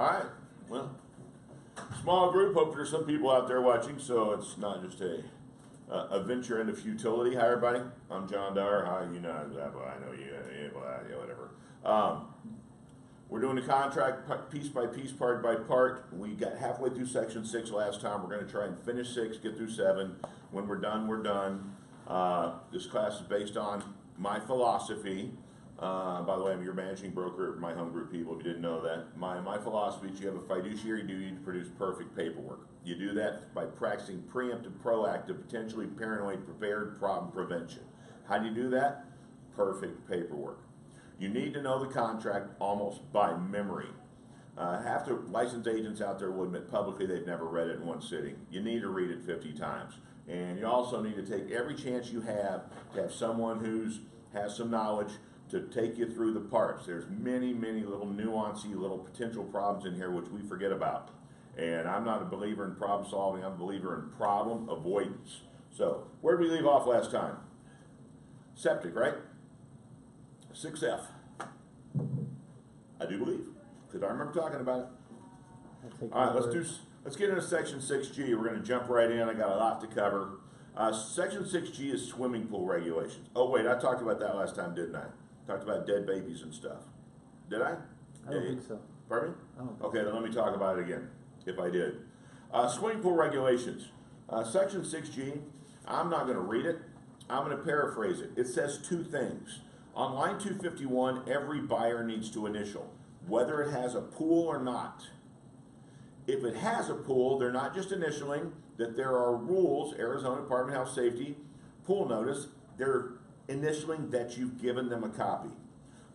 All right. Well, small group. Hope there's some people out there watching, so it's not just a venture into futility. Hi, everybody. I'm John Dyer. Hi, you know, I know you, whatever. We're doing the contract piece by piece, part by part. We got halfway through section 6 last time. We're going to try and finish 6, get through 7. When we're done, we're done. This class is based on my philosophy. By the way, I'm your managing broker at my home group, people, if you didn't know that. My philosophy is you have a fiduciary duty to produce perfect paperwork. You do that by practicing preemptive, proactive, potentially paranoid, prepared problem prevention. How do you do that? Perfect paperwork. You need to know the contract almost by memory. Half the licensed agents out there will admit publicly they've never read it in one sitting. You need to read it 50 times. And you also need to take every chance you have to have someone who has some knowledge to take you through the parts. There's many, many little nuancy, little potential problems in here which we forget about. And I'm not a believer in problem solving, I'm a believer in problem avoidance. So, where did we leave off last time? Septic, right? 6F. I do believe, because I remember talking about it. All right, let's get into section 6G. We're going to jump right in. I got a lot to cover. Section 6G is swimming pool regulations. Oh wait, I talked about that last time, didn't I? Talked about dead babies and stuff. Did I? I don't think so. Pardon me? I don't think Okay, then let me talk about it again, if I did. Swimming pool regulations. Section 6G, I'm not going to read it. I'm going to paraphrase it. It says 2 things. On line 251, every buyer needs to initial, whether it has a pool or not. If it has a pool, they're not just initialing, that there are rules, Arizona Department of Health Safety, pool notice, they're initialing that you've given them a copy.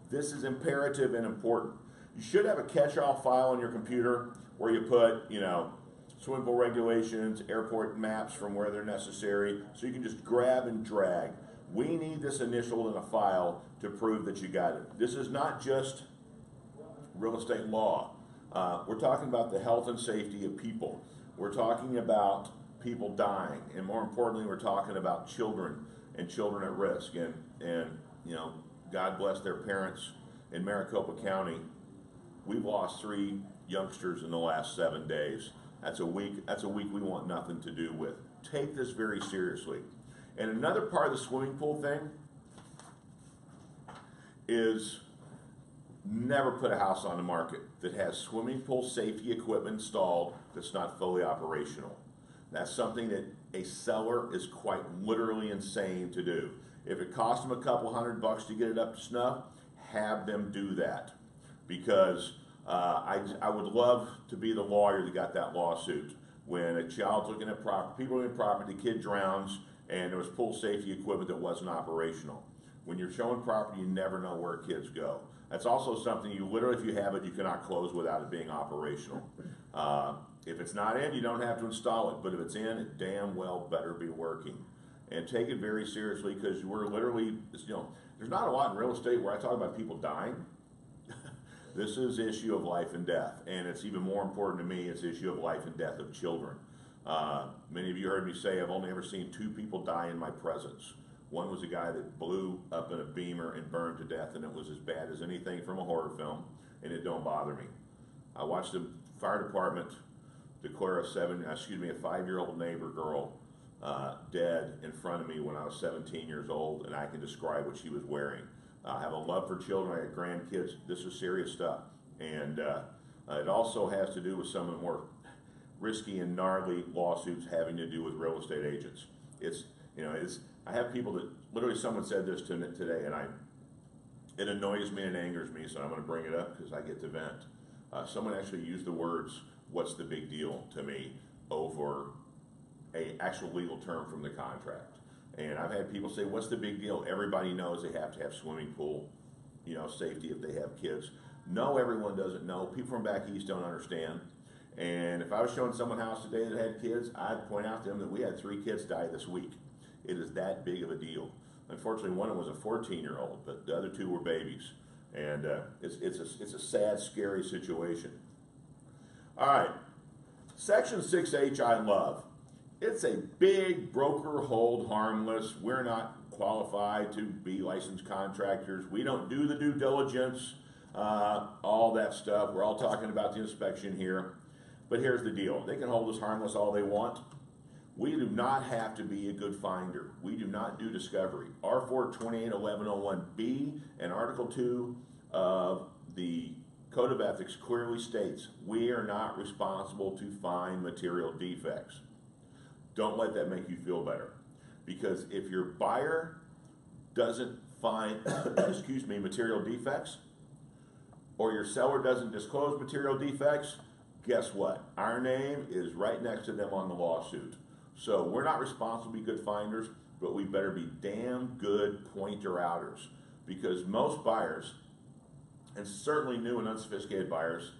This is imperative and important. You should have a catch-all file on your computer where you put, you know, swimming pool regulations, airport maps from where they're necessary, so you can just grab and drag. We need this initialed in a file to prove that you got it. This is not just real estate law. We're talking about the health and safety of people. We're talking about people dying, and more importantly, we're talking about children and children at risk. And you know, God bless their parents. In Maricopa County, we've lost 3 youngsters in the last 7 days. That's a week we want nothing to do with. Take this very seriously. And another part of the swimming pool thing is never put a house on the market that has swimming pool safety equipment installed that's not fully operational. That's something that a seller is quite literally insane to do. If it costs them a couple $100 to get it up to snuff, have them do that. Because I would love to be the lawyer that got that lawsuit when a child's looking at property, people looking at property, the kid drowns, and there was pool safety equipment that wasn't operational. When you're showing property, you never know where kids go. That's also something you literally, if you have it, you cannot close without it being operational. If it's not in, you don't have to install it, but if it's in, it damn well better be working. And take it very seriously, because we're literally, you know, there's not a lot in real estate where I talk about people dying. This is an issue of life and death, and it's even more important to me, it's the issue of life and death of children. Many of you heard me say I've only ever seen 2 people die in my presence. One was a guy that blew up in a Beamer and burned to death, and it was as bad as anything from a horror film, and it don't bother me. I watched the fire department declare a 5-year-old neighbor girl dead in front of me when I was 17 years old, and I can describe what she was wearing. I have a love for children, I have grandkids. This is serious stuff. And it also has to do with some of the more risky and gnarly lawsuits having to do with real estate agents. I have people that, literally someone said this to me today, and it annoys me and angers me, so I'm going to bring it up because I get to vent. Someone actually used the words, "what's the big deal" to me over an actual legal term from the contract. And I've had people say, what's the big deal? Everybody knows they have to have swimming pool, you know, safety if they have kids. No, everyone doesn't know. People from back east don't understand. And if I was showing someone a house today that had kids, I'd point out to them that we had 3 kids die this week. It is that big of a deal. Unfortunately, one of them was a 14-year-old, but the other 2 were babies. And it's a sad, scary situation. All right, Section 6H I love. It's a big broker hold harmless. We're not qualified to be licensed contractors. We don't do the due diligence. all that stuff. We're all talking about the inspection here. But here's the deal. They can hold us harmless all they want. We do not have to be a good finder. We do not do discovery. R4 281101B and Article 2 of the Code of Ethics clearly states we are not responsible to find material defects. Don't let that make you feel better. Because if your buyer doesn't find, excuse me, material defects, or your seller doesn't disclose material defects, guess what? Our name is right next to them on the lawsuit. So we're not responsible to be good finders, but we better be damn good pointer-outers. Because most buyers, and certainly new and unsophisticated buyers,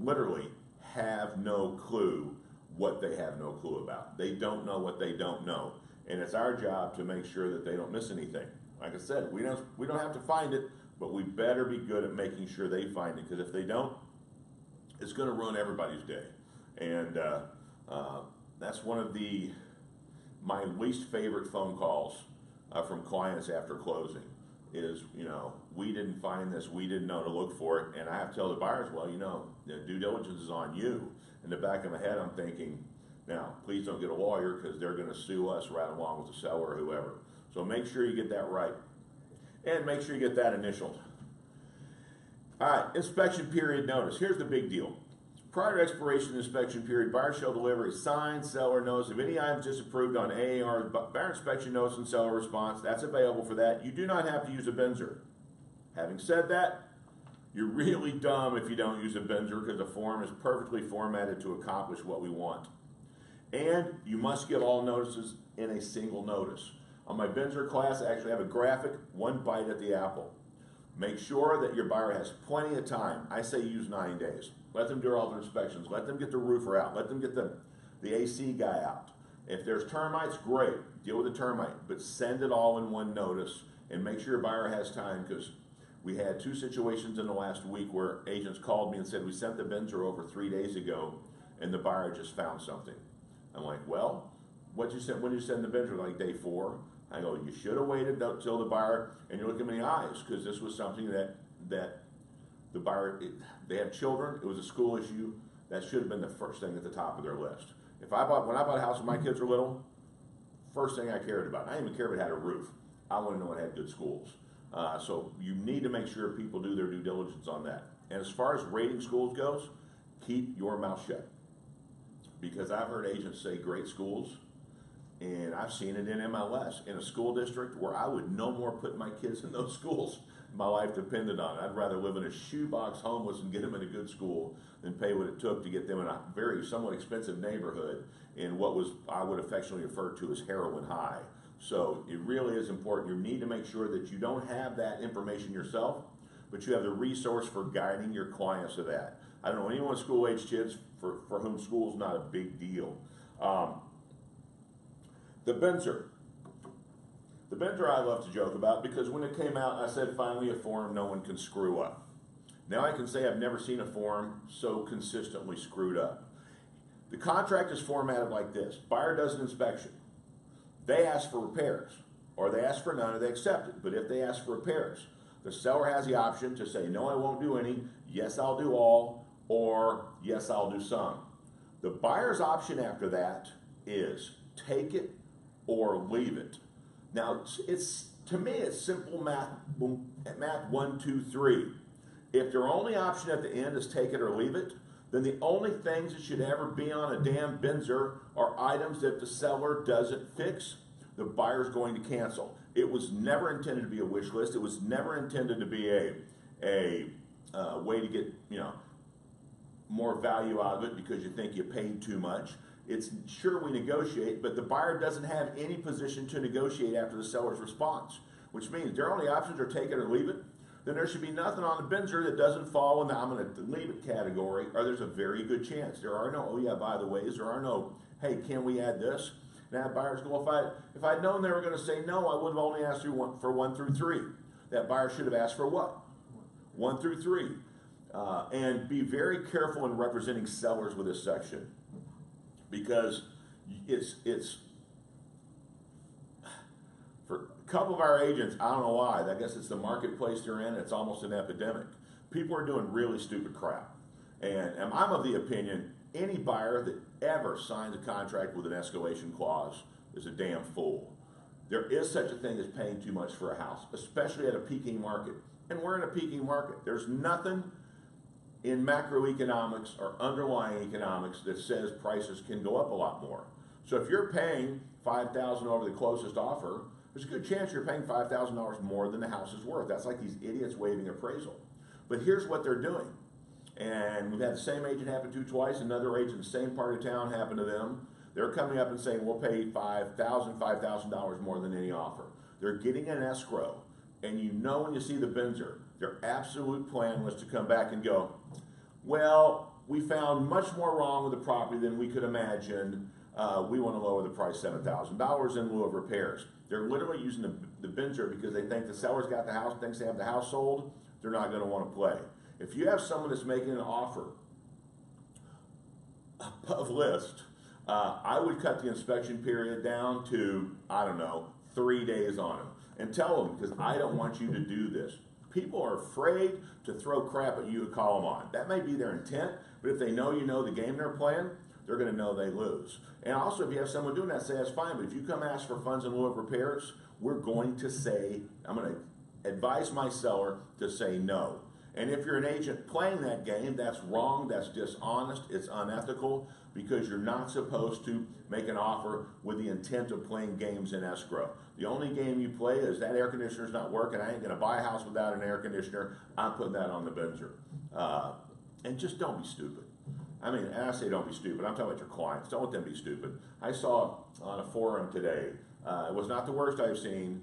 literally have no clue what they have no clue about. They don't know what they don't know. And it's our job to make sure that they don't miss anything. Like I said, we don't have to find it, but we better be good at making sure they find it, because if they don't, it's going to ruin everybody's day. And that's one of my least favorite phone calls from clients after closing is, you know, we didn't find this, we didn't know to look for it. And I have to tell the buyers, well, you know, the due diligence is on you. In the back of my head, I'm thinking, now, please don't get a lawyer, because they're going to sue us right along with the seller or whoever. So make sure you get that right. And make sure you get that initialed. All right, inspection period notice. Here's the big deal. Prior to expiration of the inspection period, buyer shall deliver a signed seller notice of any items disapproved on AAR buyer inspection notice and seller response. That's available for that. You do not have to use a Benzer. Having said that, you're really dumb if you don't use a Benzer, because the form is perfectly formatted to accomplish what we want. And you must give all notices in a single notice. On my Benzer class, I actually have a graphic, one bite at the apple. Make sure that your buyer has plenty of time. I say use 9 days. Let them do all their inspections. Let them get the roofer out. Let them get the AC guy out. If there's termites, great. Deal with the termite. But send it all in one notice and make sure your buyer has time, because we had 2 situations in the last week where agents called me and said, we sent the Benzer over 3 days ago and the buyer just found something. I'm like, well, when did you send the Benzer? Like day 4. I go, you should have waited until the buyer, and you look him in the eyes, because this was something that the buyer, they have children, it was a school issue, that should have been the first thing at the top of their list. When I bought a house when my kids were little, first thing I cared about, I didn't even care if it had a roof. I want to know it had good schools. So you need to make sure people do their due diligence on that. And as far as rating schools goes, keep your mouth shut. Because I've heard agents say great schools, and I've seen it in MLS, in a school district where I would no more put my kids in those schools my life depended on it. I'd rather live in a shoebox homeless and get them in a good school than pay what it took to get them in a very somewhat expensive neighborhood in what I would affectionately refer to as heroin high. So it really is important. You need to make sure that you don't have that information yourself, but you have the resource for guiding your clients to that. I don't know anyone with school-age kids for whom school is not a big deal. The Benzer. The Benzer I love to joke about, because when it came out, I said, finally a form no one can screw up. Now I can say I've never seen a form so consistently screwed up. The contract is formatted like this. Buyer does an inspection. They ask for repairs, or they ask for none, or they accept it. But if they ask for repairs, the seller has the option to say, no, I won't do any, yes, I'll do all, or yes, I'll do some. The buyer's option after that is take it or leave it. Now, to me, it's simple math 1, 2, 3. If their only option at the end is take it or leave it, then the only things that should ever be on a damn Benzer are items that the seller doesn't fix, the buyer's going to cancel. It was never intended to be a wish list. It was never intended to be a way to get, more value out of it because you think you paid too much. It's sure we negotiate, but the buyer doesn't have any position to negotiate after the seller's response, which means their only options are take it or leave it. Then there should be nothing on the Benzer that doesn't fall in the I'm going to leave it category, or there's a very good chance. There are no, oh yeah, by the ways, there are no, hey, can we add this? Now buyers go, if I'd known they were going to say no, I would have only asked for 1 through 3. That buyer should have asked for what? 1 through 3. And be very careful in representing sellers with this section, because it's for a couple of our agents, I don't know why, I guess it's the marketplace they're in, it's almost an epidemic. people are doing really stupid crap. And I'm of the opinion, any buyer that ever signs a contract with an escalation clause is a damn fool. There is such a thing as paying too much for a house, especially at a peaking market. And we're in a peaking market. There's nothing in macroeconomics or underlying economics that says prices can go up a lot more. So if you're paying $5,000 over the closest offer, there's a good chance you're paying $5,000 more than the house is worth. That's like these idiots waiving appraisal. But here's what they're doing. And we've had the same agent happen to twice, another agent in the same part of town happened to them. They're coming up and saying, we'll pay $5,000 more than any offer. They're getting an escrow. And you know when you see the Benzer, their absolute plan was to come back and go, well, we found much more wrong with the property than we could imagine. We want to lower the price $7,000 in lieu of repairs. They're literally using the Benzer because they think the seller's got the house, thinks they have the house sold. They're not going to want to play. If you have someone that's making an offer above list, I would cut the inspection period down to, I don't know, 3 days on them. And tell them, because I don't want you to do this. People are afraid to throw crap at you to call them on. That may be their intent, but if they know you know the game they're playing, they're going to know they lose. And also, if you have someone doing that, say that's fine. But if you come ask for funds in lieu of repairs, we're going to say, I'm going to advise my seller to say no. And if you're an agent playing that game, that's wrong, that's dishonest, it's unethical, because you're not supposed to make an offer with the intent of playing games in escrow. The only game you play is that air conditioner's not working, I ain't going to buy a house without an air conditioner, I'm putting that on the Benzer. And just don't be stupid. I mean, and I say don't be stupid, I'm talking about your clients, don't let them be stupid. I saw on a forum today, it was not the worst I've seen,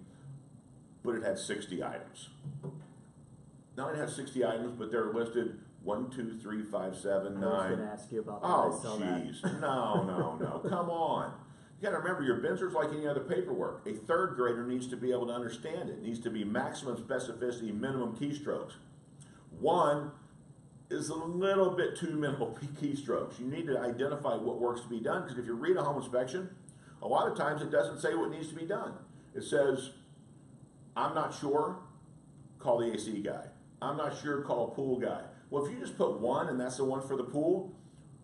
but it had 60 items. Not it has 60 items, but they're listed 1, 2, 3, 5, 7, 9. I was going to ask you about that. Oh, jeez. No. Come on. You got to remember, your Benzer's like any other paperwork. A third grader needs to be able to understand it. It needs to be maximum specificity, minimum keystrokes. 1 is a little bit too minimal keystrokes. You need to identify what works to be done, because if you read a home inspection, a lot of times it doesn't say what needs to be done. It says, I'm not sure, call the AC guy. I'm not sure, call a pool guy. Well, if you just put 1 and that's the one for the pool,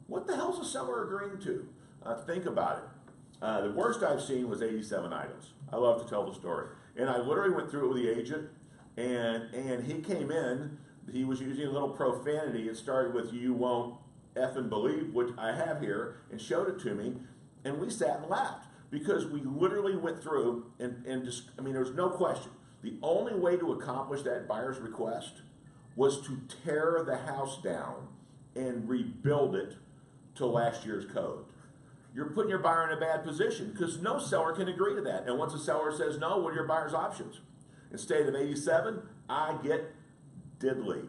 what the hell's the seller agreeing to? Think about it. The worst I've seen was 87 items. I love to tell the story. And I literally went through it with the agent, and he came in, he was using a little profanity. It started with, you won't effing believe, which I have here, and showed it to me, and we sat and laughed. Because we literally went through, and just, I mean, there's no question. The only way to accomplish that buyer's request was to tear the house down and rebuild it to last year's code. You're putting your buyer in a bad position because no seller can agree to that. And once a seller says no, what are your buyer's options? Instead of 87, I get diddly.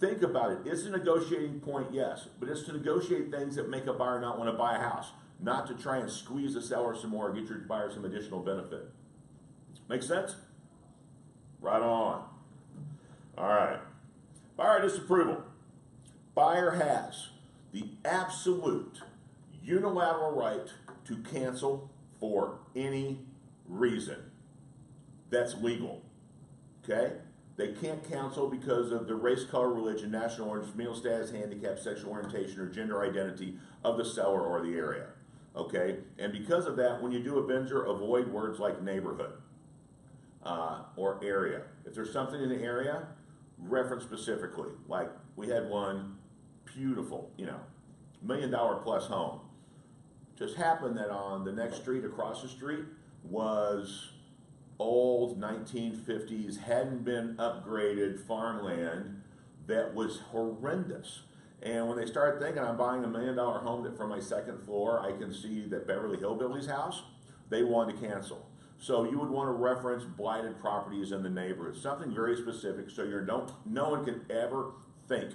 Think about it. It's a negotiating point, yes, but it's to negotiate things that make a buyer not want to buy a house, not to try and squeeze the seller some more or get your buyer some additional benefit. Make sense? Right on. All right. Buyer disapproval. Buyer has the absolute unilateral right to cancel for any reason. That's legal. Okay? They can't cancel because of the race, color, religion, national origin, mental status, handicap, sexual orientation, or gender identity of the seller or the area. Okay? And because of that, when you do a Benzer, avoid words like neighborhood or area. If there's something in the area, reference specifically. Like we had one beautiful, $1 million plus home. Just happened that on the next street across the street was old 1950s, hadn't been upgraded farmland that was horrendous. And when they started thinking, I'm buying $1 million home that from my second floor, I can see that Beverly Hillbillies house, they wanted to cancel. So you would want to reference blighted properties in the neighborhood, something very specific, so no one can ever think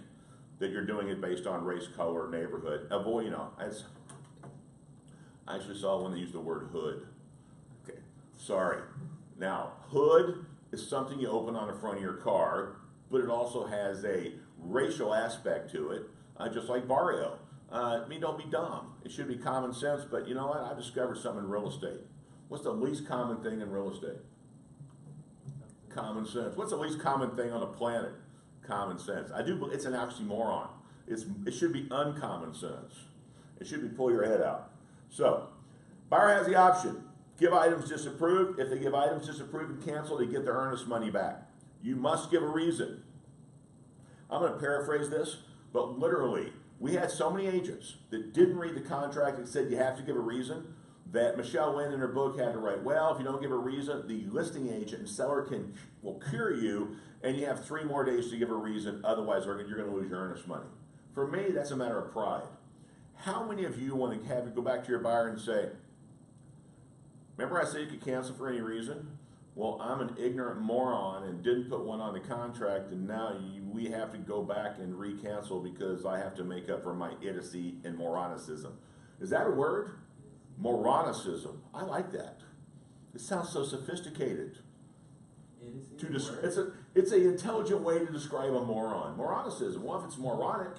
that you're doing it based on race, color, neighborhood. Avoid, I actually saw one that used the word hood. Okay, sorry. Now, hood is something you open on the front of your car, but it also has a racial aspect to it, just like barrio. Don't be dumb. It should be common sense, but you know what? I discovered something in real estate. What's the least common thing in real estate? Common sense. What's the least common thing on the planet? common sense. It's an oxymoron. It should be uncommon sense. It should be pull your head out. So, buyer has the option. Give items disapproved. If they give items disapproved and cancel, they get their earnest money back. You must give a reason. I'm going to paraphrase this, but literally, we had so many agents that didn't read the contract and said you have to give a reason that Michelle Wynn in her book had to write, well, if you don't give a reason, the listing agent and seller will cure you, and you have 3 more days to give a reason, otherwise you're going to lose your earnest money. For me, that's a matter of pride. How many of you want to have to go back to your buyer and say, remember I said you could cancel for any reason? Well, I'm an ignorant moron and didn't put one on the contract, and now we have to go back and re-cancel because I have to make up for my idiocy and moronicism. Is that a word? Moronicism. I like that. It sounds so sophisticated. It's an intelligent way to describe a moron. Moronicism. Well, if it's moronic,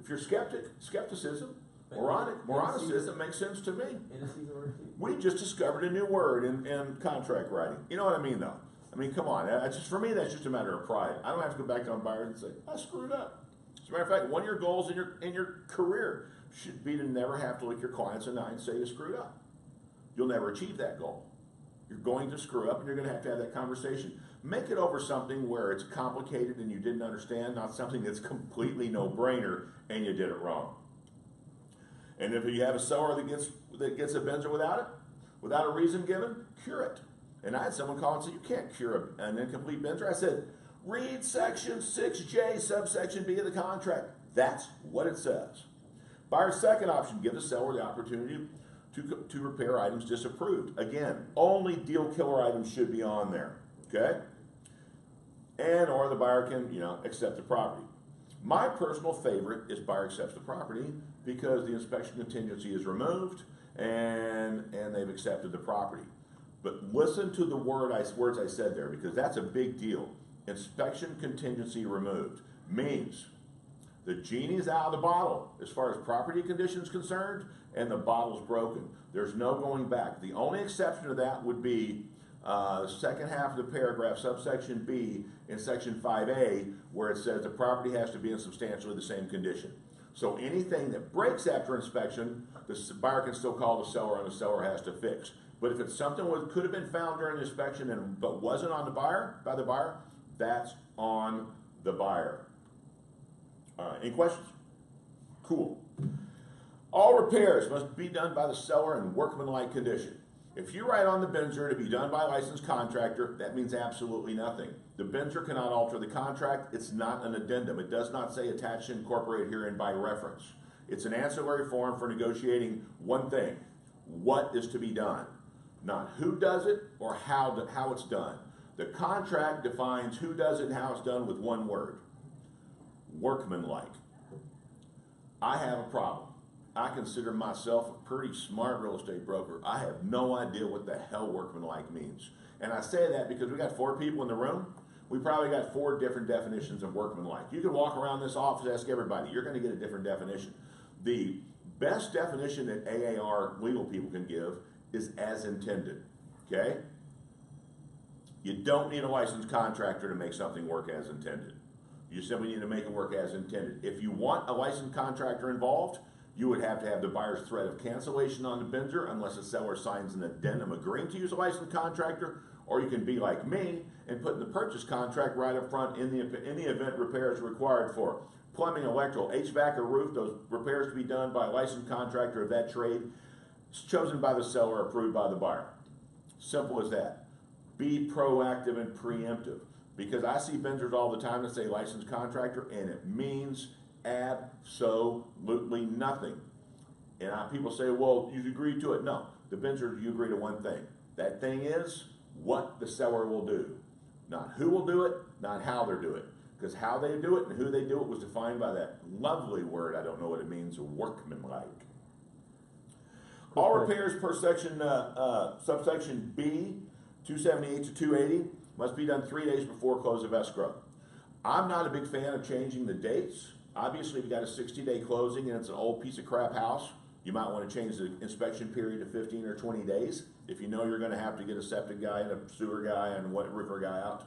if you're skepticism, moronicism makes sense to me. We just discovered a new word in contract writing. You know what I mean, though? I mean, come on. For me, that's just a matter of pride. I don't have to go back on buyers and say, I screwed up. As a matter of fact, one of your goals in your career should be to never have to look your clients in the eye and say you screwed up. You'll never achieve that goal. You're going to screw up, and you're going to have that conversation. Make it over something where it's complicated and you didn't understand, not something that's completely no-brainer and you did it wrong. And if you have a seller that gets a Benzer without a reason given, cure it. And I had someone call and say, you can't cure an incomplete Benzer. I said, read section 6J, subsection B of the contract. That's what it says. Buyer's second option, give the seller the opportunity to repair items disapproved. Again, only deal killer items should be on there, okay? And or the buyer can, accept the property. My personal favorite is buyer accepts the property because the inspection contingency is removed and they've accepted the property. But listen to the words I said there, because that's a big deal. Inspection contingency removed means the genie's out of the bottle as far as property condition is concerned, and the bottle's broken. There's no going back. The only exception to that would be the second half of the paragraph, subsection B in section 5A, where it says the property has to be in substantially the same condition. So anything that breaks after inspection, the buyer can still call the seller and the seller has to fix. But if it's something that could have been found during the inspection but wasn't on the buyer, by the buyer, that's on the buyer. All right, any questions? Cool. All repairs must be done by the seller in workmanlike condition. If you write on the Benzer to be done by a licensed contractor, that means absolutely nothing. The Benzer cannot alter the contract. It's not an addendum. It does not say attached, incorporate herein by reference. It's an ancillary form for negotiating one thing: what is to be done, not who does it or how it's done. The contract defines who does it and how it's done with one word: workmanlike. I have a problem. I consider myself a pretty smart real estate broker. I have no idea what the hell workmanlike means. And I say that because we got 4 people in the room. We probably got 4 different definitions of workmanlike. You can walk around this office, ask everybody. You're going to get a different definition. The best definition that AAR legal people can give is as intended, okay? You don't need a licensed contractor to make something work as intended. You simply need to make it work as intended. If you want a licensed contractor involved, you would have to have the buyer's threat of cancellation on the Benzer unless the seller signs an addendum agreeing to use a licensed contractor, or you can be like me and put in the purchase contract right up front in the event repairs required for plumbing, electrical, HVAC, or roof, those repairs to be done by a licensed contractor of that trade, chosen by the seller, approved by the buyer. Simple as that. Be proactive and preemptive, because I see Benzers all the time that say licensed contractor, and it means absolutely nothing. And people say, well, you agreed to it. No, the Benzer, you agree to one thing. That thing is what the seller will do. Not who will do it, not how they'll do it. Because how they do it and who they do it was defined by that lovely word, I don't know what it means, workmanlike. All repairs per section, subsection B, 278 to 280, must be done 3 days before close of escrow. I'm not a big fan of changing the dates. Obviously, if you got a 60-day closing and it's an old piece of crap house, you might want to change the inspection period to 15 or 20 days if you know you're going to have to get a septic guy and a sewer guy and a roofer guy out.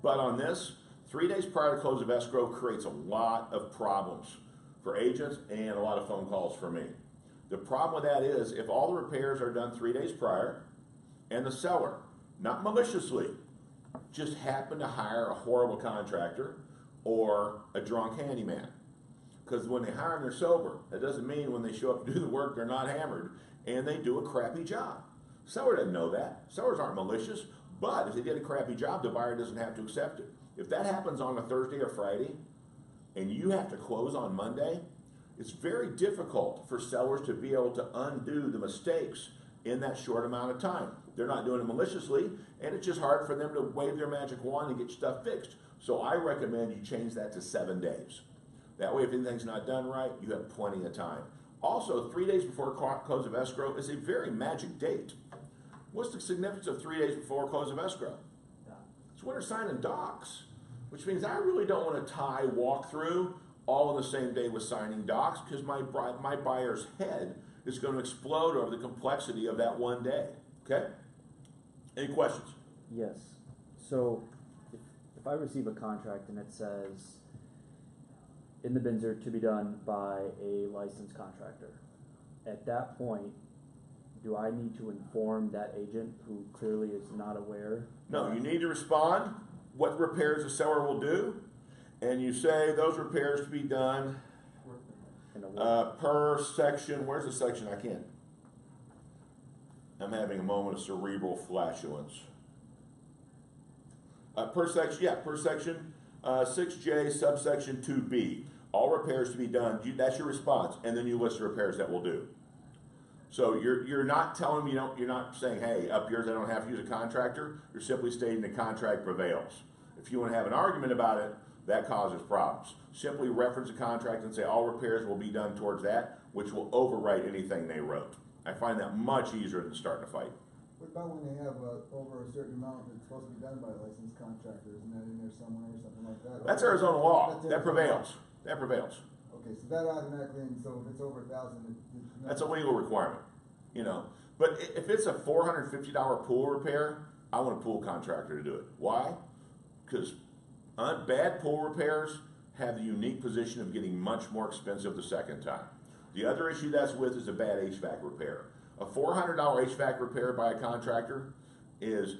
But on this, 3 days prior to close of escrow creates a lot of problems for agents and a lot of phone calls for me. The problem with that is if all the repairs are done 3 days prior and the seller, not maliciously, just happened to hire a horrible contractor or a drunk handyman. Because when they hire them, they're sober. That doesn't mean when they show up to do the work, they're not hammered and they do a crappy job. Seller doesn't know that. Sellers aren't malicious, but if they did a crappy job, the buyer doesn't have to accept it. If that happens on a Thursday or Friday and you have to close on Monday, it's very difficult for sellers to be able to undo the mistakes in that short amount of time. They're not doing it maliciously, and it's just hard for them to wave their magic wand and get stuff fixed. So I recommend you change that to 7 days. That way, if anything's not done right, you have plenty of time. Also, 3 days before close of escrow is a very magic date. What's the significance of 3 days before close of escrow? It's when they're signing docs, which means I really don't want to tie walkthrough all on the same day with signing docs, because my buyer's head is going to explode over the complexity of that one day. Okay? Any questions? Yes. So if I receive a contract and it says in the Binzer to be done by a licensed contractor, at that point, do I need to inform that agent who clearly is not aware? No, you need to respond what repairs the seller will do, and you say those repairs to be done per section. Where's the section? I can't. I'm having a moment of cerebral flatulence. Per section, yeah, per section 6J, subsection 2B. All repairs to be done. That's your response, and then you list the repairs that we'll do. So you're not telling me you're not saying, hey, up yours I don't have to use a contractor. You're simply stating the contract prevails. If you want to have an argument about it, that causes problems. Simply reference a contract and say all repairs will be done towards that, which will overwrite anything they wrote. I find that much easier than starting a fight. What about when they have over a certain amount that's supposed to be done by a licensed contractor? Isn't that in there somewhere or something like that? That's Arizona law. That prevails. That prevails. Okay, so that automatically, and so if it's over 1,000, that's a legal requirement, you know. But if it's a $450 pool repair, I want a pool contractor to do it. Why? Because bad pool repairs have the unique position of getting much more expensive the second time. The other issue that's with is a bad HVAC repair. A $400 HVAC repair by a contractor is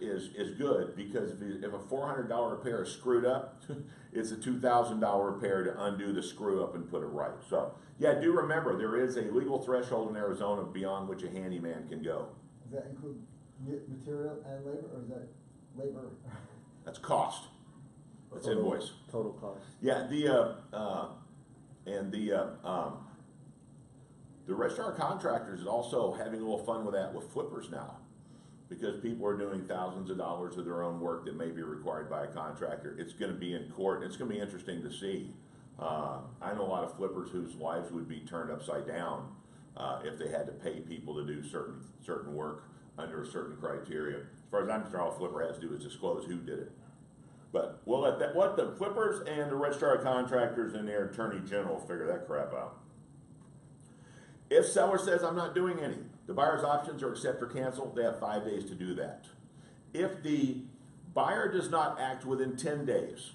good, because if a $400 repair is screwed up, it's a $2,000 repair to undo the screw up and put it right. So yeah, do remember there is a legal threshold in Arizona beyond which a handyman can go. Does that include material and labor, or is that labor? That's cost. That's invoice. Total cost. Yeah, the registrar of contractors is also having a little fun with that with flippers now, because people are doing thousands of dollars of their own work that may be required by a contractor. It's going to be in court, and it's going to be interesting to see. I know a lot of flippers whose lives would be turned upside down if they had to pay people to do certain work under a certain criteria. As far as I'm concerned, all a flipper has to do is disclose who did it. But we'll let the flippers and the registrar of contractors and their attorney general figure that crap out. If seller says I'm not doing any, the buyer's options are accept or cancel. They have 5 days to do that. If the buyer does not act within 10 days,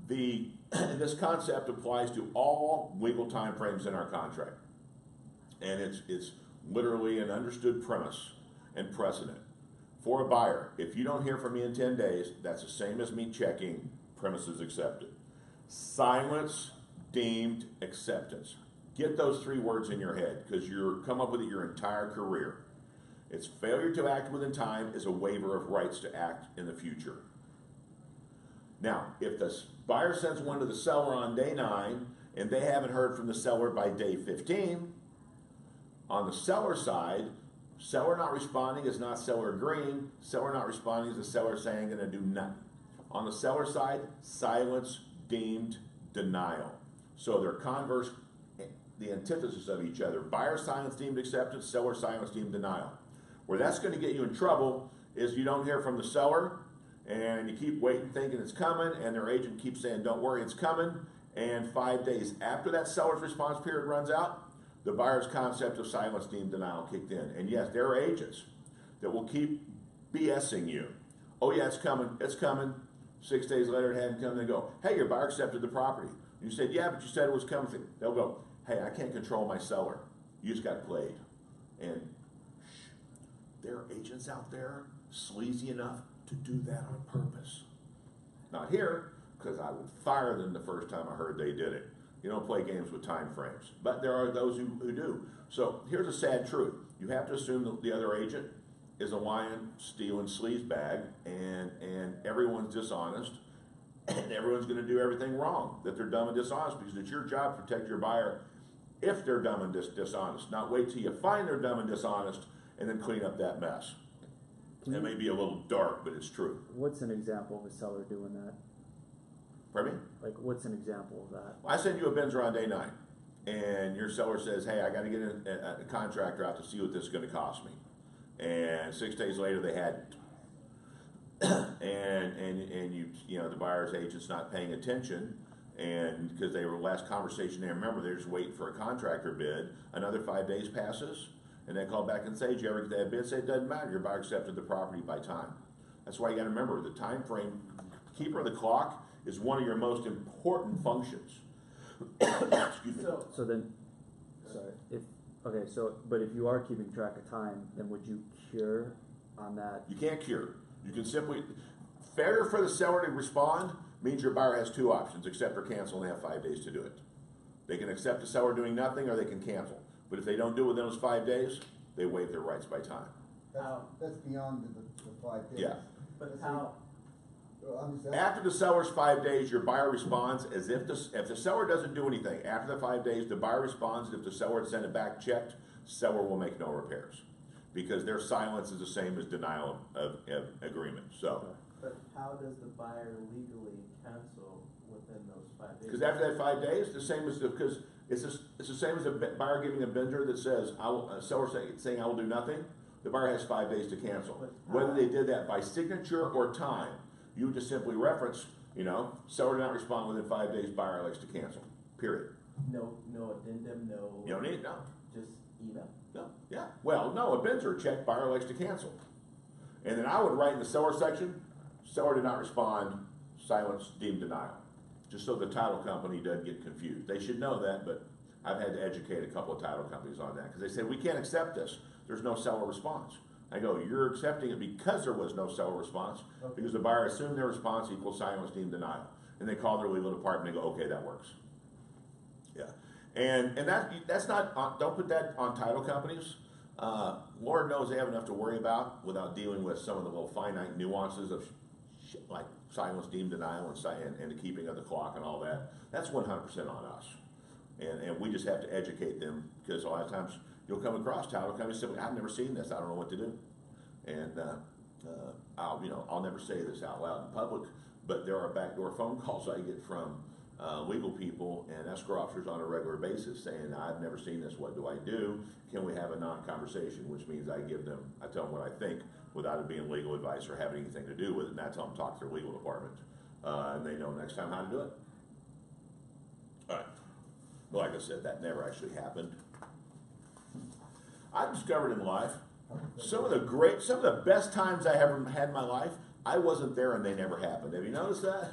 this concept applies to all legal time frames in our contract. And it's literally an understood premise and precedent. For a buyer, if you don't hear from me in 10 days, that's the same as me checking premises accepted. Silence deemed acceptance. Get those 3 words in your head, because you're come up with it your entire career. It's failure to act within time is a waiver of rights to act in the future. Now, if the buyer sends one to the seller on day 9 and they haven't heard from the seller by day 15, on the seller side, seller not responding is not seller agreeing. Seller not responding is the seller saying going to do nothing. On the seller side, silence deemed denial. So they're converse, the antithesis of each other. Buyer silence deemed acceptance, seller silence deemed denial. Where that's going to get you in trouble is you don't hear from the seller, and you keep waiting thinking it's coming, and their agent keeps saying don't worry, it's coming, and 5 days after that seller's response period runs out, the buyer's concept of silence deemed denial kicked in. And yes, there are agents that will keep BSing you. Oh yeah, it's coming, 6 days later it hadn't come, they go, hey, your buyer accepted the property. You said, yeah, but you said it was coming. They'll go, hey, I can't control my seller. You just got played. And there are agents out there sleazy enough to do that on purpose. Not here, because I would fire them the first time I heard they did it. You don't play games with time frames. But there are those who do. So here's a sad truth. You have to assume that the other agent is a lion, stealing sleaze bag, and everyone's dishonest, and everyone's going to do everything wrong, that they're dumb and dishonest, because it's your job to protect your buyer if they're dumb and dishonest, not wait till you find they're dumb and dishonest and then clean up that mess. It may be a little dark, but it's true. What's an example of a seller doing that? Pardon me? Like, what's an example of that? I send you a Benzer on day 9, and your seller says, hey, I got to get a contractor out to see what this is going to cost me. And 6 days later, they hadn't. and you know, the buyer's agent's not paying attention, and because they were last conversation they remember, they're just waiting for a contractor bid. Another 5 days passes, and they call back and say, did you ever get that bid? Say, it doesn't matter, your buyer accepted the property by time. That's why you got to remember, the time frame, keeper of the clock is one of your most important functions. Excuse me. So then, sorry, but if you are keeping track of time, then would you cure on that? You can't cure. You can simply, failure for the seller to respond means your buyer has 2 options, accept or cancel, and they have 5 days to do it. They can accept the seller doing nothing, or they can cancel. But if they don't do it within those 5 days, they waive their rights by time. That's beyond the 5 days. Yeah. But how? After the seller's 5 days, your buyer responds as if the seller doesn't do anything. After the 5 days, the buyer responds, and if the seller had sent it back checked, seller will make no repairs. Because their silence is the same as denial of agreement. So. But how does the buyer legally cancel within those 5 days? Because after that 5 days, the same as because it's the same as a buyer giving a bidder that says a seller saying I will do nothing. The buyer has 5 days to cancel. Whether they did that by signature or time, you would just simply reference, you know, seller did not respond within 5 days. Buyer likes to cancel. Period. No addendum, no. You don't need it. No. Just email. No. Yeah. Well, no. A bidder check. Buyer likes to cancel. And then I would write in the seller section. Seller did not respond, silence deemed denial. Just so the title company doesn't get confused. They should know that, but I've had to educate a couple of title companies on that because they said, we can't accept this. There's no seller response. I go, you're accepting it because there was no seller response, because the buyer assumed their response equals silence deemed denial. And they call their legal department and go, okay, that works. Yeah. And that's not, don't put that on title companies. Lord knows they have enough to worry about without dealing with some of the little finite nuances of like silence deemed denial and the keeping of the clock and all that. That's 100% on us. And we just have to educate them, because a lot of times you'll come across title companies saying, I've never seen this, I don't know what to do. And I'll never say this out loud in public, but there are backdoor phone calls I get from legal people and escrow officers on a regular basis saying, I've never seen this, what do I do? Can we have a non-conversation? Which means I tell them what I think without it being legal advice or having anything to do with it, and I tell them talk to their legal department. And they know next time how to do it. All right. Well, like I said, that never actually happened. I've discovered in life, some of the best times I ever had in my life, I wasn't there and they never happened. Have you noticed that?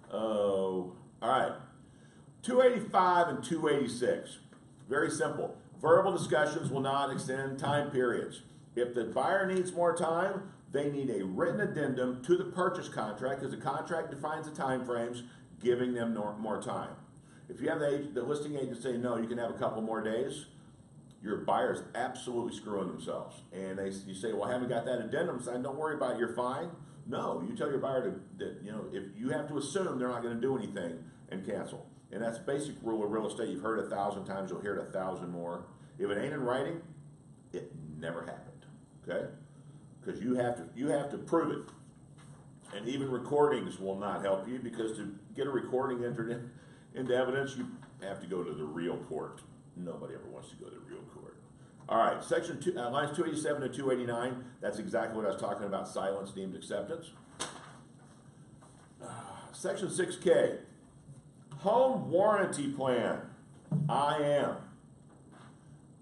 Oh, all right. 285 and 286. Very simple. Verbal discussions will not extend time periods. If the buyer needs more time, they need a written addendum to the purchase contract, because the contract defines the time frames, giving them more time. If you have the listing agent say, no, you can have a couple more days, your buyer's absolutely screwing themselves. And you say, well, I haven't got that addendum signed, don't worry about it, you're fine. No, you tell your buyer that if you have to assume they're not going to do anything and cancel. And that's basic rule of real estate. You've heard 1,000 times, you'll hear it 1,000 more. If it ain't in writing, it never happened, okay? Because you have to prove it. And even recordings will not help you, because to get a recording entered into evidence, you have to go to the real court. Nobody ever wants to go to the real court. All right, lines 287 to 289, that's exactly what I was talking about, silence deemed acceptance. Section 6K, home warranty plan. I am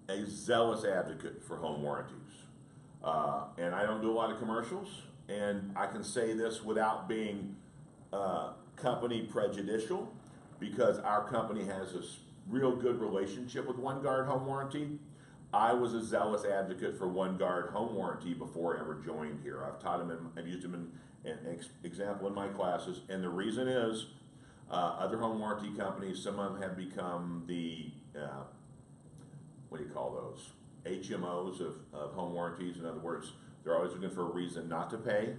a zealous advocate for home warranties. And I don't do a lot of commercials, and I can say this without being company prejudicial, because our company has a real good relationship with One Guard Home Warranty. I was a zealous advocate for One Guard Home Warranty before I ever joined here. I've taught them, I've used them in an example in my classes, and the reason is other home warranty companies, some of them have become the, what do you call those? HMOs of home warranties. In other words, they're always looking for a reason not to pay.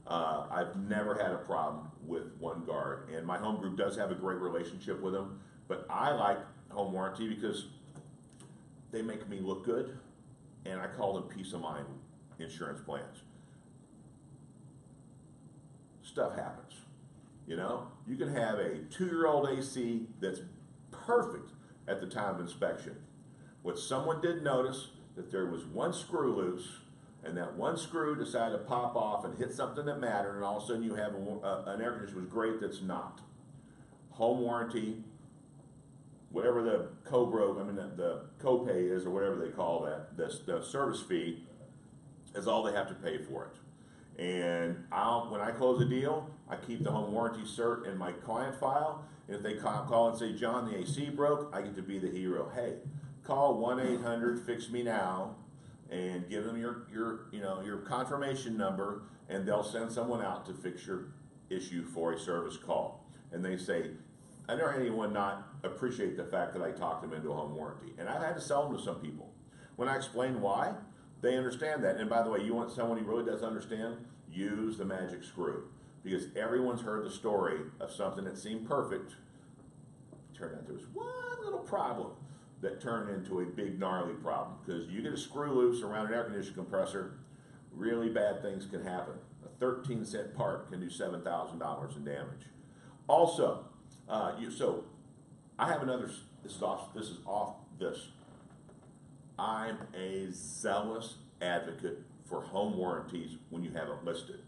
I've never had a problem with One Guard, and my home group does have a great relationship with them, but I like home warranty because they make me look good, and I call them peace of mind insurance plans. Stuff happens, you know? You can have a 2-year-old AC that's perfect at the time of inspection. What someone did notice, that there was one screw loose, and that one screw decided to pop off and hit something that mattered, and all of a sudden you have an air conditioner was great that's not. Home warranty, whatever the the copay is, or whatever they call that, the service fee, is all they have to pay for it. And when I close a deal, I keep the home warranty cert in my client file, and if they call and say, John, the AC broke, I get to be the hero. Hey, call 1-800-FIX-ME-NOW, and give them your confirmation number, and they'll send someone out to fix your issue for a service call. And they say, I never had anyone not appreciate the fact that I talked them into a home warranty. And I've had to sell them to some people. When I explain why, they understand that. And by the way, you want someone who really does understand? Use the magic screw. Because everyone's heard the story of something that seemed perfect. It turned out there was one little problem that turned into a big gnarly problem. Because you get a screw loose around an air conditioning compressor, really bad things can happen. A 13-cent part can do $7,000 in damage. Also, so I have another, this is off this. I'm a zealous advocate for home warranties when you have it listed.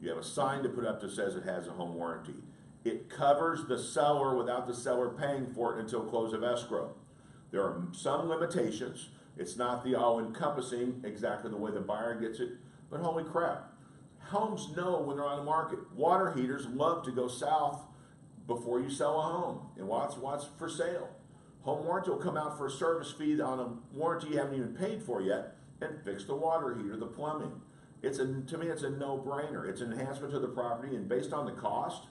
You have a sign to put up that says it has a home warranty. It covers the seller without the seller paying for it until close of escrow. There are some limitations. It's not the all-encompassing exactly the way the buyer gets it, but holy crap. Homes know when they're on the market. Water heaters love to go south before you sell a home and what's for sale. Home warranty will come out for a service fee on a warranty you haven't even paid for yet and fix the water heater, the plumbing. To me, it's a no-brainer. It's an enhancement to the property, and based on the cost,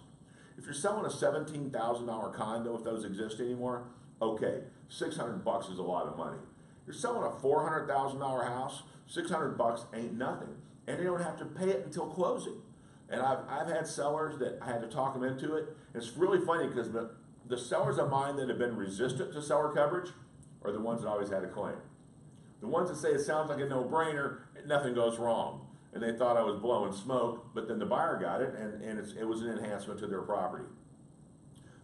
if you're selling a $17,000 condo, if those exist anymore, okay, $600 is a lot of money. You're selling a $400,000 house, $600 ain't nothing, and they don't have to pay it until closing. And I've had sellers that I had to talk them into it. And it's really funny because the sellers of mine that have been resistant to seller coverage are the ones that always had a claim. The ones that say it sounds like a no-brainer, nothing goes wrong. And they thought I was blowing smoke, but then the buyer got it, and it was an enhancement to their property.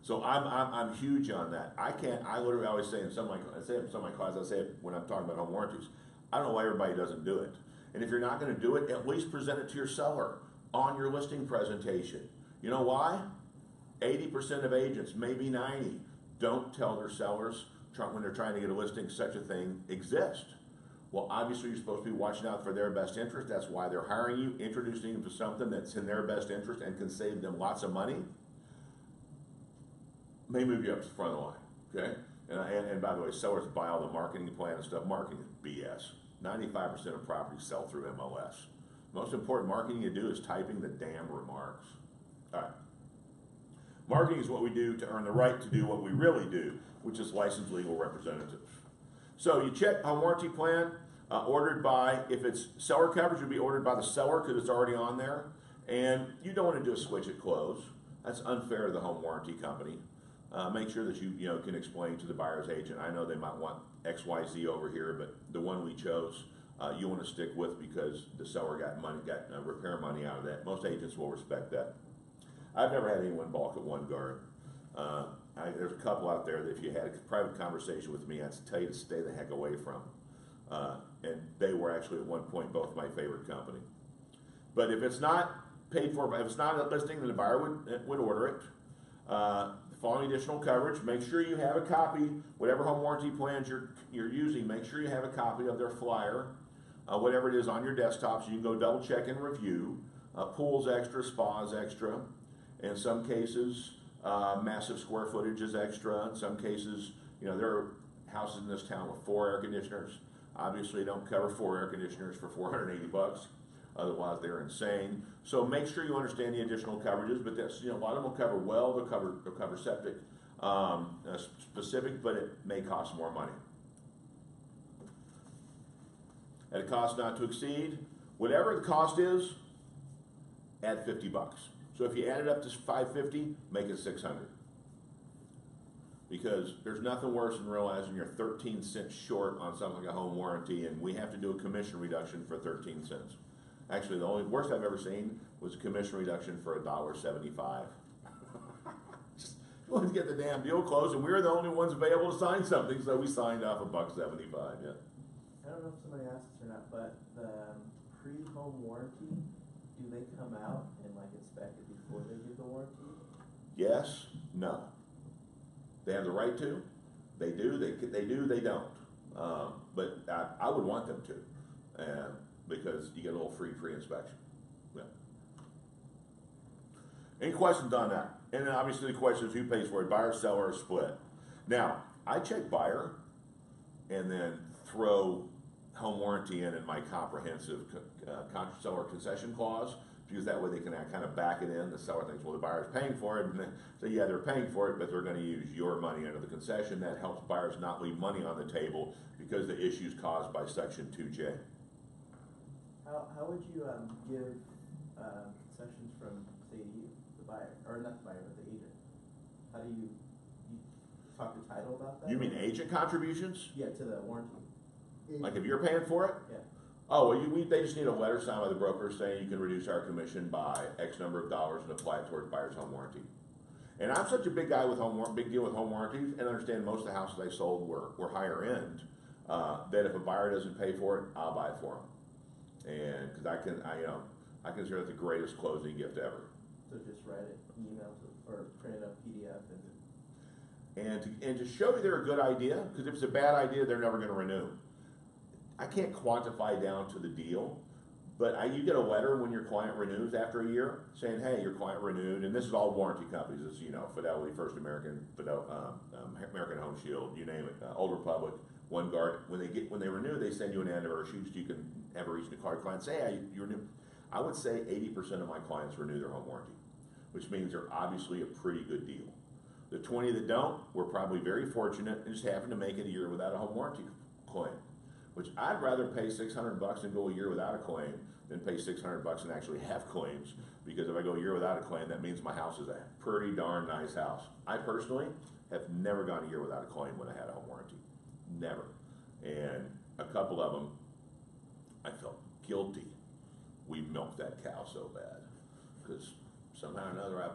So I'm huge on that. I literally always say in some of my classes, I say it when I'm talking about home warranties, I don't know why everybody doesn't do it. And if you're not going to do it, at least present it to your seller on your listing presentation. You know why? 80% of agents, maybe 90, don't tell their sellers when they're trying to get a listing such a thing exists. Well, obviously you're supposed to be watching out for their best interest. That's why they're hiring you, introducing them to something that's in their best interest and can save them lots of money. May move you up to the front of the line, okay? And by the way, sellers buy all the marketing plan and stuff. Marketing is BS. 95% of properties sell through MLS. Most important marketing you do is typing the damn remarks. All right. Marketing is what we do to earn the right to do what we really do, which is licensed legal representatives. So you check home warranty plan, ordered by, if it's seller coverage, it would be ordered by the seller because it's already on there. And you don't want to do a switch at close. That's unfair to the home warranty company. Make sure that you can explain to the buyer's agent, I know they might want XYZ over here, but the one we chose, you want to stick with because the seller got repair money out of that. Most agents will respect that. I've never had anyone balk at One Guard. There's a couple out there that if you had a private conversation with me, I'd tell you to stay the heck away from. And they were actually at one point both my favorite company. But if it's not paid for, if it's not a listing, then the buyer would order it. Following additional coverage, make sure you have a copy, whatever home warranty plans you're using, make sure you have a copy of their flyer, whatever it is on your desktop, so you can go double check and review. Pool's extra, spa's extra. In some cases, massive square footage is extra. In some cases, you know, there are houses in this town with 4 air conditioners. Obviously, don't cover 4 air conditioners for $480. Otherwise, they're insane. So make sure you understand the additional coverages. But that's, you know, a lot of them will cover well. They'll cover septic, specific, but it may cost more money. At a cost not to exceed, whatever the cost is, add $50. So if you add it up to $550, make it $600. Because there's nothing worse than realizing you're 13 cents short on something like a home warranty, and we have to do a commission reduction for 13 cents. Actually, the only worst I've ever seen was a commission reduction for $1.75. Just wanted to get the damn deal closed, and we were the only ones available to sign something, so we signed off $1.75. Yeah. I don't know if somebody asked this or not, but the pre-home warranty, do they come out and like inspect it before they give the warranty? Yes, no. They have the right to. They do. They do. They don't. But I would want them to, because you get a little free pre-inspection. Yeah. Any questions on that? And then obviously the question is who pays for it, buyer, seller, or split. Now I check buyer, and then throw home warranty in my comprehensive seller concession clause, because that way they can kind of back it in. The seller thinks, well, the buyer's paying for it, and then, so yeah, they're paying for it, but they're going to use your money under the concession. That helps buyers not leave money on the table because the issues caused by Section 2J. How would you give concessions from, say, the buyer, or not the buyer, but the agent? How do you talk to title about that? You mean agent contributions? Yeah, to the warranty. Like if you're paying for it? Yeah. Oh, well, they just need a letter signed by the broker saying you can reduce our commission by X number of dollars and apply it towards buyer's home warranty. And I'm such a big guy with big deal with home warranties, and understand most of the houses I sold were higher end. That if a buyer doesn't pay for it, I'll buy it for them. And because I consider it the greatest closing gift ever. So just write it, email to, or print it up PDF And to show you they're a good idea, because if it's a bad idea, they're never going to renew. I can't quantify down to the deal, but you get a letter when your client renews after a year saying, hey, your client renewed, and this is all warranty companies, it's, you know, Fidelity, First American, American Home Shield, you name it, Old Republic, OneGuard. When they renew, they send you an anniversary so you can have a reason to call your client and say, hey, you renew. I would say 80% of my clients renew their home warranty, which means they're obviously a pretty good deal. The 20 that don't, we're probably very fortunate and just happen to make it a year without a home warranty claim. Which I'd rather pay $600 and go a year without a claim than pay $600 and actually have claims. Because if I go a year without a claim, that means my house is a pretty darn nice house. I personally have never gone a year without a claim when I had a home warranty. Never. And a couple of them, I felt guilty. We milked that cow so bad. Because somehow or another I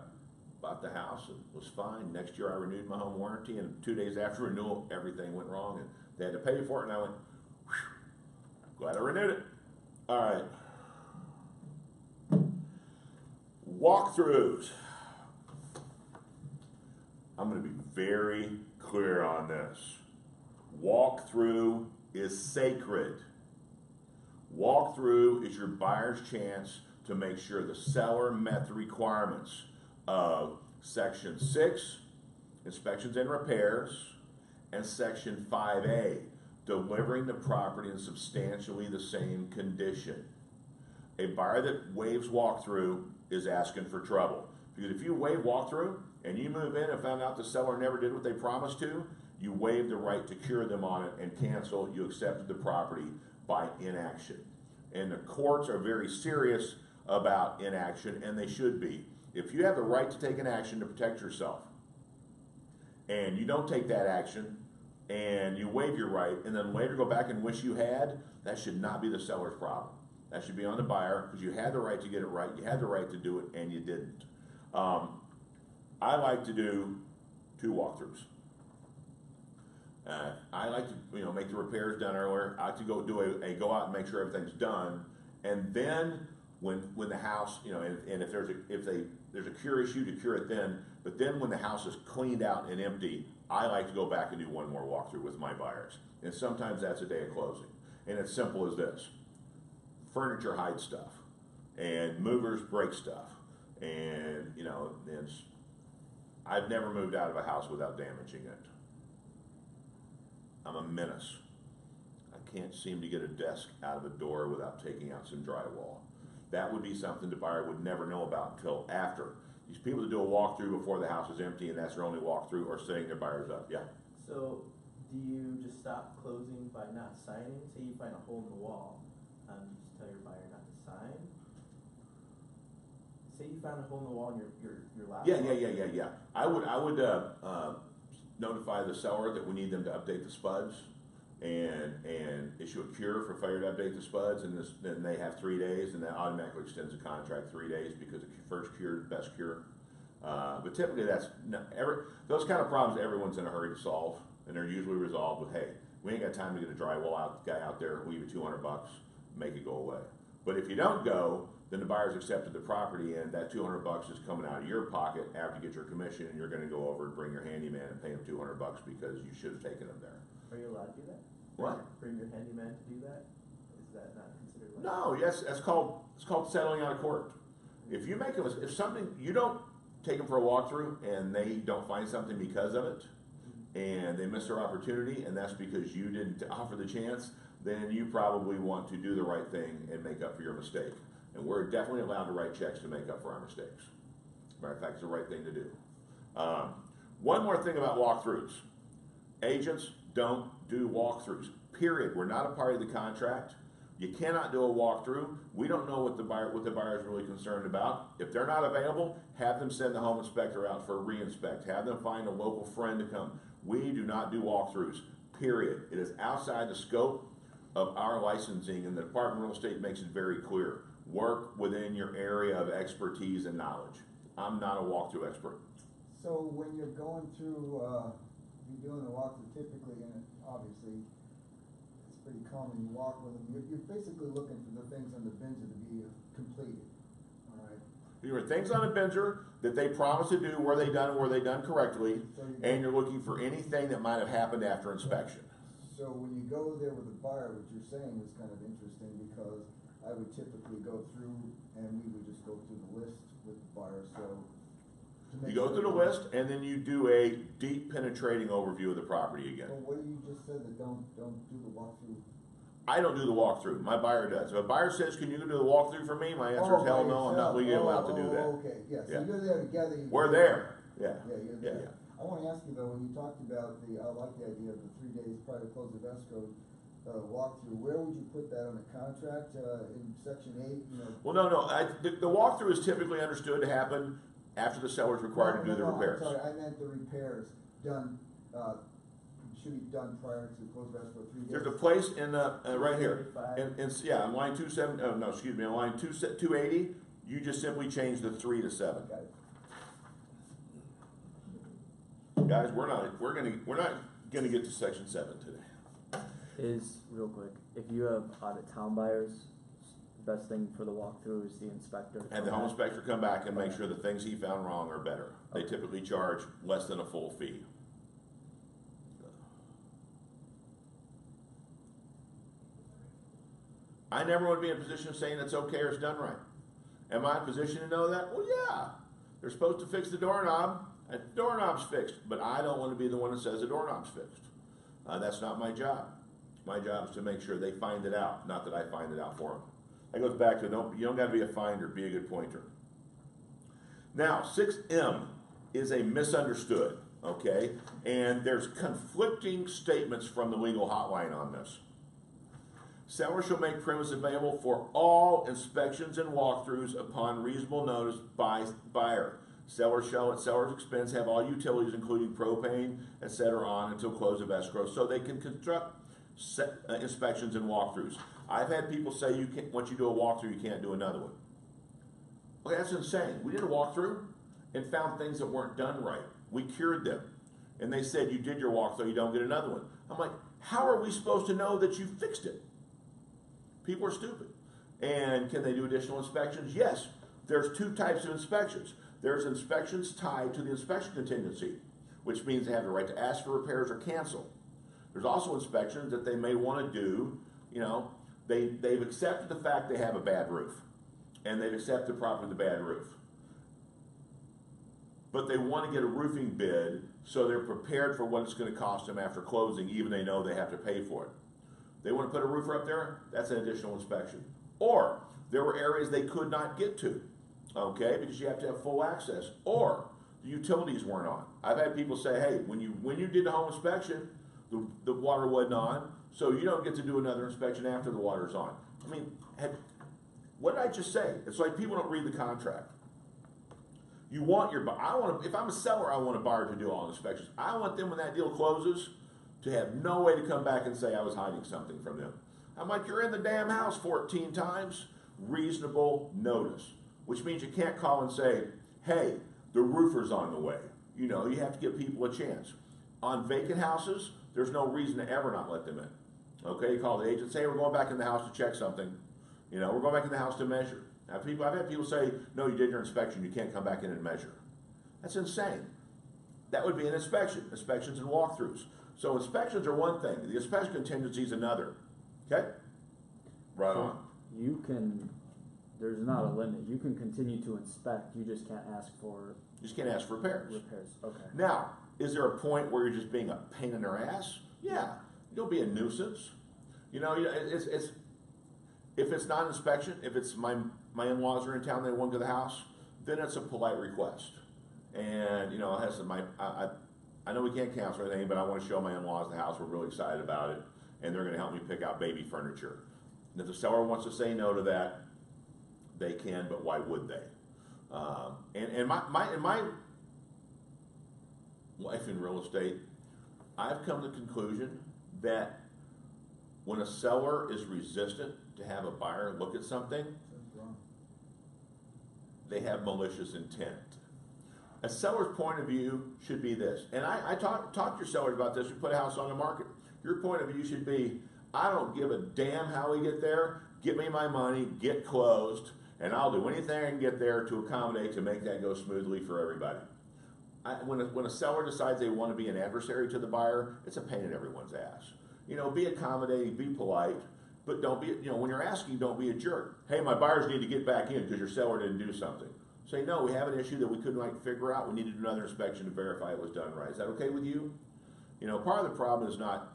bought the house and was fine. Next year I renewed my home warranty, and 2 days after renewal, everything went wrong and they had to pay for it, and I went, glad I renewed it. All right. Walkthroughs. I'm going to be very clear on this. Walkthrough is sacred. Walkthrough is your buyer's chance to make sure the seller met the requirements of Section 6, inspections and repairs, and Section 5A, delivering the property in substantially the same condition. A buyer that waives walkthrough is asking for trouble. Because if you waive walkthrough and you move in and found out the seller never did what they promised to, you waive the right to cure them on it and cancel. You accepted the property by inaction. And the courts are very serious about inaction, and they should be. If you have the right to take an action to protect yourself, and you don't take that action, and you waive your right, and then later go back and wish you had, that should not be the seller's problem. That should be on the buyer, because you had the right to get it right, you had the right to do it, and you didn't. I like to do 2 walkthroughs. I like to make the repairs done earlier. I like to go do go out and make sure everything's done, and then when the house, and if there's a cure issue, to cure it then. But then when the house is cleaned out and empty, I like to go back and do one more walkthrough with my buyers. And sometimes that's a day of closing. And it's simple as this. Furniture hides stuff. and movers break stuff, and you know, I've never moved out of a house without damaging it. I'm a menace. I can't seem to get a desk out of a door without taking out some drywall. That would be something the buyer would never know about until after. These people that do a walkthrough before the house is empty and that's their only walkthrough are setting their buyers up. Yeah. So, do you just stop closing by not signing? Say you find a hole in the wall, you just tell your buyer not to sign? Say you found a hole in the wall in your last Yeah. I would notify the seller that we need them to update the spuds and issue a cure for failure to update the spuds, and then they have 3 days, and that automatically extends the contract 3 days because the first cure is the best cure. But typically those kind of problems everyone's in a hurry to solve, and they're usually resolved with, hey, we ain't got time to get a drywall guy out there, we'll give you $200, make it go away. But if you don't go, then the buyer's accepted the property, and that $200 is coming out of your pocket after you get your commission, and you're gonna go over and bring your handyman and pay him $200 because you should have taken him there. Are you allowed to do that? What? Bring your handyman to do that? Is that not considered? Like No, yes, it's called settling out of court. If you make if something, you don't take them for a walkthrough and they don't find something because of it, and they miss their opportunity, and that's because you didn't offer the chance, then you probably want to do the right thing and make up for your mistake. And we're definitely allowed to write checks to make up for our mistakes. Matter of fact, it's the right thing to do. One more thing about walkthroughs. Agents don't do walkthroughs, period. We're not a party to the contract. You cannot do a walkthrough. We don't know what the buyer is really concerned about. If they're not available, have them send the home inspector out for a re-inspect. Have them find a local friend to come. We do not do walkthroughs, period. It is outside the scope of our licensing, and the Department of Real Estate makes it very clear. Work within your area of expertise and knowledge. I'm not a walkthrough expert. So when you're going through, you're doing a walkthrough typically, and obviously it's pretty common, you walk with them, you're basically looking for the things on the Binzer to be completed, all right? There are things on a Binzer that they promise to do were they done correctly, So and you're looking for anything that might have happened after inspection. So when you go there with a buyer, what you're saying is kind of interesting, because I would typically go through and we would just go through the list with the buyer, so. You go through the list, and then you do a deep penetrating overview of the property again. Well, what you just said, that don't do the walkthrough. I don't do the walkthrough, my buyer does. If a buyer says, can you do the walkthrough for me? My answer is hell no, I'm not legally allowed to do that. Okay, yeah, so Yeah. you're there together. We're there, yeah. Yeah, you're Yeah, there. I wanna ask you though, when you talked about I like the idea of the 3 days prior to close of escrow, walkthrough, where would you put that on the contract, in section 8, you know? Well, no, the walkthrough is typically understood to happen after the seller is required to do the repairs. I'm sorry, I meant the repairs done, should be done prior to close of escrow 3 days. There's a place in right here, 35. on line 280, you just simply change the 3 to 7. Got it. Guys, we're not gonna get to section 7 today. Is, real quick, if you have out-of-town buyers, the best thing for the walkthrough is the inspector. to And the come home back. inspector come back and make sure the things he found wrong are better. They Okay. typically charge less than a full fee. I never want to be in a position of saying it's okay or it's done right. Am I in a position to know that? Well, yeah. They're supposed to fix the doorknob, and the doorknob's fixed, but I don't want to be the one that says the doorknob's fixed. That's not my job. My job is to make sure they find it out, not that I find it out for them. That goes back to you don't got to be a finder, be a good pointer. Now, 6M is a misunderstood, okay? And there's conflicting statements from the legal hotline on this. Seller shall make premise available for all inspections and walkthroughs upon reasonable notice by buyer. Seller shall at seller's expense have all utilities, including propane, etc., on until close of escrow, so they can construct inspections and walkthroughs. I've had people say you can't, once you do a walkthrough, you can't do another one. Well, that's insane. We did a walkthrough and found things that weren't done right. We cured them. And they said, you did your walkthrough, you don't get another one. I'm like, how are we supposed to know that you fixed it? People are stupid. And can they do additional inspections? Yes. There's 2 types of inspections. There's inspections tied to the inspection contingency, which means they have the right to ask for repairs or cancel. There's also inspections that they may want to do, they've accepted the fact they have a bad roof. and they've accepted the property with a bad roof. But they want to get a roofing bid, so they're prepared for what it's going to cost them after closing, even they know they have to pay for it. They want to put a roofer up there, that's an additional inspection. Or there were areas they could not get to, okay, because you have to have full access. Or the utilities weren't on. I've had people say, hey, when you did the home inspection, the water wasn't on, so you don't get to do another inspection after the water's on. I mean, what did I just say? It's like people don't read the contract. You want your, if I'm a seller, I want a buyer to do all inspections. I want them, when that deal closes, to have no way to come back and say I was hiding something from them. I'm like, you're in the damn house 14 times, reasonable notice, which means you can't call and say, hey, the roofer's on the way. You know, you have to give people a chance. On vacant houses, there's no reason to ever not let them in. Okay, you call the agent, say, we're going back in the house to check something. You know, we're going back in the house to measure. I've had people say, no, you did your inspection, you can't come back in and measure. That's insane. That would be an inspection, inspections and walkthroughs. So inspections are one thing, the inspection contingency is another. Okay? Right So on. you can, there's not a limit, you can continue to inspect, you just can't ask for You just can't ask for repairs. repairs, okay. Now, is there a point where you're just being a pain in their ass? Yeah. You'll be a nuisance. You know, it's if it's not an inspection, if it's my in-laws are in town, they want to go to the house, then it's a polite request. And, you know, it has some, I know we can't cancel anything, but I want to show my in-laws the house. We're really excited about it, and they're going to help me pick out baby furniture. And if the seller wants to say no to that, they can, but why would they? And my life in real estate, I've come to the conclusion that when a seller is resistant to have a buyer look at something, they have malicious intent. A seller's point of view should be this, and I talk to your sellers about this. You put a house on the market. Your point of view should be, I don't give a damn how we get there. Give me my money, get closed, and I'll do anything I can get there to accommodate to make that go smoothly for everybody. When a seller decides they want to be an adversary to the buyer, it's a pain in everyone's ass. You know, be accommodating, be polite, but don't be, you know, when you're asking, don't be a jerk. Hey, my buyers need to get back in because your seller didn't do something. Say, no, we have an issue that we couldn't figure out. We needed another inspection to verify it was done right. Is that okay with you? You know, part of the problem is not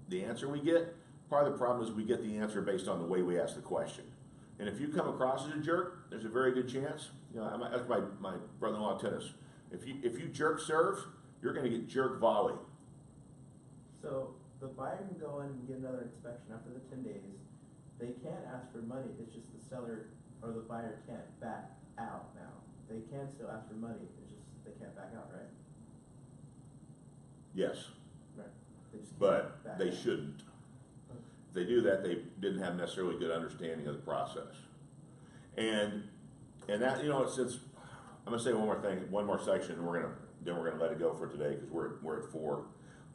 the answer we get. Part of the problem is we get the answer based on the way we ask the question. And if you come across as a jerk, there's a very good chance, you know, that's my brother-in-law tennis. If you jerk serve, you're going to get jerk volley. So the buyer can go in and get another inspection after the 10 days. They can't ask for money. It's just the seller or the buyer can't back out now. They can still ask for money. It's just they can't back out, right? Yes, Right. They just can't but back they out. shouldn't. If they do that, they didn't have necessarily good understanding of the process. And that, you know, since I'm gonna say one more thing, one more section, and then we're gonna let it go for today because we're at 4.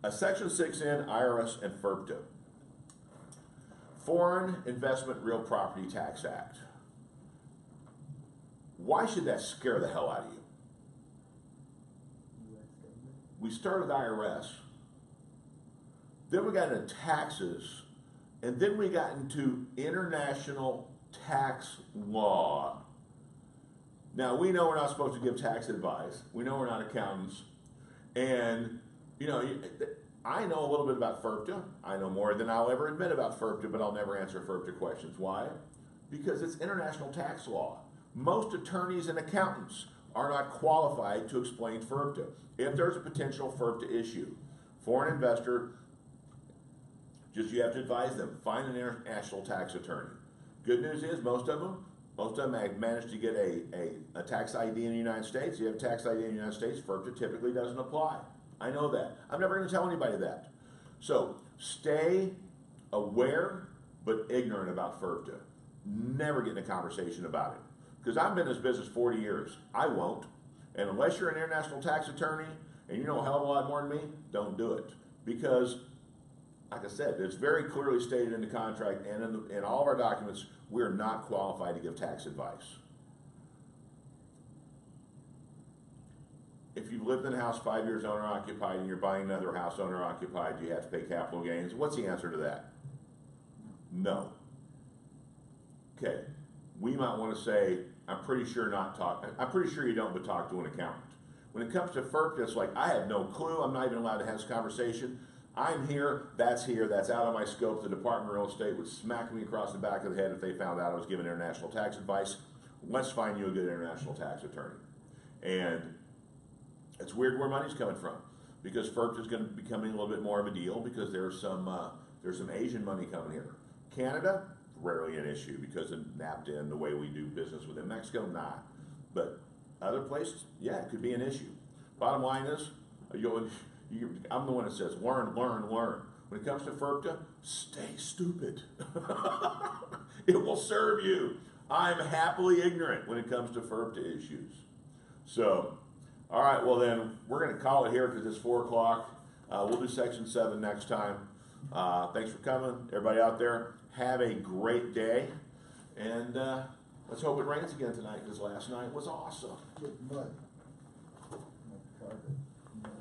Section 6N, IRS and FIRPTA. Foreign Investment Real Property Tax Act. Why should that scare the hell out of you? US government. We started with IRS, then we got into taxes, and then we got into international tax law. Now, we know we're not supposed to give tax advice. We know we're not accountants. And, you know, I know a little bit about FIRPTA. I know more than I'll ever admit about FIRPTA, but I'll never answer FIRPTA questions. Why? Because it's international tax law. Most attorneys and accountants are not qualified to explain FIRPTA. If there's a potential FIRPTA issue, foreign investor, you have to advise them. Find an international tax attorney. Good news is most of them have managed to get a tax ID in the United States. You have a tax ID in the United States, FIRPTA typically doesn't apply. I know that. I'm never going to tell anybody that. So stay aware but ignorant about FIRPTA. Never get in a conversation about it. Because I've been in this business 40 years. I won't. And unless you're an international tax attorney and you know a hell of a lot more than me, don't do it. Because, like I said, it's very clearly stated in the contract and in all of our documents, we're not qualified to give tax advice. If you've lived in a house 5 years owner occupied and you're buying another house owner occupied, do you have to pay capital gains? What's the answer to that? No. Okay. we might want to say, I'm pretty sure you don't, but talk to an accountant. When it comes to FERC, it's like, I have no clue, I'm not even allowed to have this conversation. I'm here, that's out of my scope. The Department of Real Estate would smack me across the back of the head if they found out I was giving international tax advice. Let's find you a good international tax attorney. And it's weird where money's coming from, because FERC is going to be becoming a little bit more of a deal, because there's some Asian money coming here. Canada, rarely an issue because of NAFTA and the way we do business within Mexico, nah. But other places, yeah, it could be an issue. Bottom line is, I'm the one that says, learn. When it comes to FERPTA, stay stupid. It will serve you. I'm happily ignorant when it comes to FERPTA issues. So, all right, well then, we're going to call it here because it's 4 o'clock. We'll do section 7 next time. Thanks for coming. Everybody out there, have a great day. And let's hope it rains again tonight, because last night was awesome. With mud. Not carpet, mud.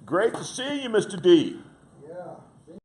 Great to see you, Mr. D.